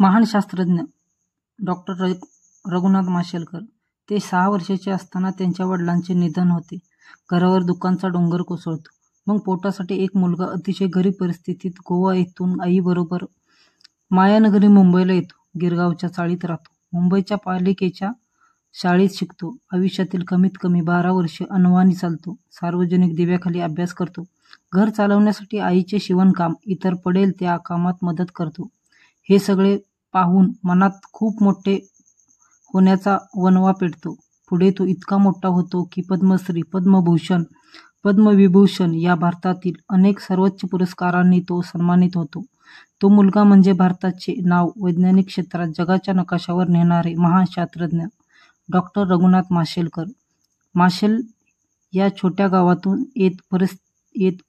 महान शास्त्रज्ञ डॉक्टर रघुनाथ माशेलकर. ते 6 वर्षाचे असताना त्यांच्या वडिलांचे निधन होते. घरावर दुःखाचा डोंगर कोसळतो. मग पोटासाठी एक मुलगा अतिशय गरीब परिस्थितीत गोवा येथून आईबरोबर मायानगरी मुंबईला येतो. गिरगावच्या चाळीत राहतो. मुंबईच्या पालिकेच्या शाळेत शिकतो. आयुष्यातील कमीत कमी 12 वर्षे अनवाणी चालतो. सार्वजनिक दिव्याखाली अभ्यास करतो. घर चालवण्यासाठी आईचे शिवणकाम, इतर पडेल त्या कामात मदत करतो. हे सगळे पाहून मनात खूप मोठे होण्याचा वणवा पेटतो. पुढे तो इतका मोठा होतो की पद्मश्री, पद्मभूषण, पद्मविभूषण या भारतातील अनेक सर्वोच्च पुरस्कारांनी तो सन्मानित होतो. तो मुलगा म्हणजे भारताचे नाव वैज्ञानिक क्षेत्रात जगाच्या नकाशावर नेणारे महान शास्त्रज्ञ डॉक्टर रघुनाथ माशेलकर. माशेल या छोट्या गावातून येत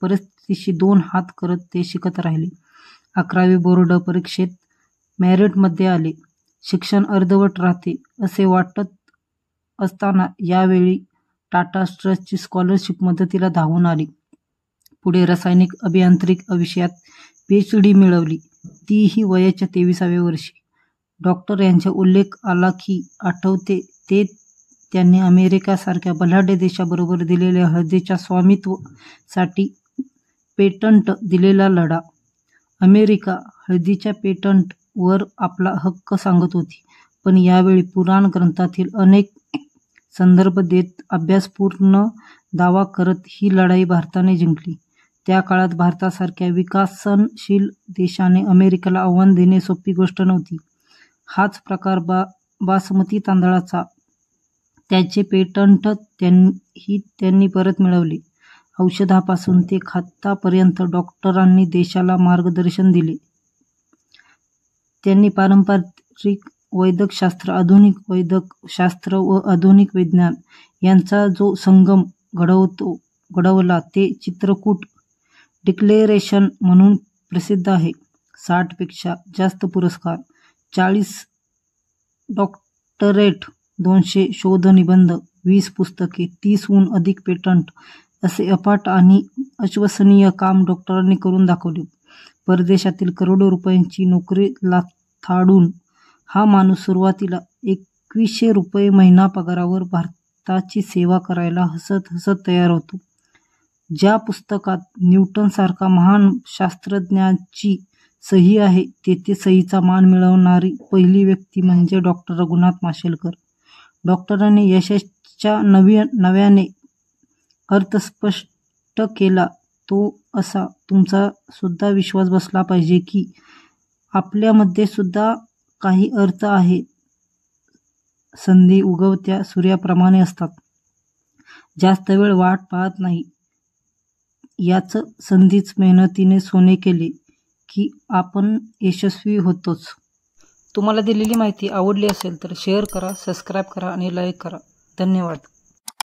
परिस्थितीशी 2 हात करत ते शिकत राहिले. 11वी बोर्ड परीक्षेत मेरिटमध्ये आले. शिक्षण अर्धवट राहते असे वाटत असताना यावेळी टाटा ट्रस्टची स्कॉलरशिप मदतीला धावून आली. पुढे रासायनिक अभियांत्रिकी विषयात PhD मिळवली, तीही वयाच्या 23व्या वर्षी. डॉक्टर यांचा उल्लेख आला की आठवते ते त्यांनी अमेरिकेसारख्या बलाढ्य देशाबरोबर दिलेल्या हळदीच्या स्वामित्वासाठी पेटंट दिलेला लढा. अमेरिका हळदीच्या पेटंट वर आपला हक्क सांगत होती, पण यावेळी पुराण ग्रंथातील अनेक संदर्भ देत अभ्यासपूर्ण दावा करत ही लढाई भारताने जिंकली. त्या काळात भारतासारख्या विकसनशील देशाने अमेरिकेला आव्हान देणे सोपी गोष्ट नव्हती. हाच प्रकार बासमती तांदळाचा. त्याचे पेटंट त्यांनी परत मिळवले. औषधापासून ते खतापर्यंत डॉक्टरांनी देशाला मार्गदर्शन दिले. त्यांनी पारंपरिक वैद्यकशास्त्र, आधुनिक वैद्यकशास्त्र व आधुनिक विज्ञान यांचा जो संगम घडवला ते चित्रकूट डिक्लेरेशन म्हणून प्रसिद्ध आहे. 60 पेक्षा जास्त पुरस्कार, 40 डॉक्टरेट, 200 शोधनिबंध, 20 पुस्तके, 30हून अधिक पेटंट असे अफाट आणि अविश्वसनीय काम डॉक्टरांनी करून दाखवले. परदेशातील करोडो रुपयांची नोकरी लाथाडून हा माणूस सुरुवातीला 2100 रुपये महिना पगारावर भारताची सेवा करायला हसत हसत तयार होतो. ज्या पुस्तकात न्यूटनसारखा महान शास्त्रज्ञाची सही आहे तेथे सहीचा मान मिळवणारी पहिली व्यक्ती म्हणजे डॉक्टर रघुनाथ माशेलकर. डॉक्टरांनी यशाच्या नव्याने अर्थ स्पष्ट केला तो असा, तुमचा सुद्धा विश्वास बसला पाहिजे की आपल्यामध्ये सुद्धा काही अर्थ आहे. संधी उगवत्या सूर्याप्रमाणे असतात. जास्त वेळ वाट पाहत नाही. याच संधीच मेहनतीने सोने केले की आपण यशस्वी होतोच. तुम्हाला दिलेली माहिती आवडली असेल तर शेअर करा, सबस्क्राईब करा आणि लाईक करा. धन्यवाद.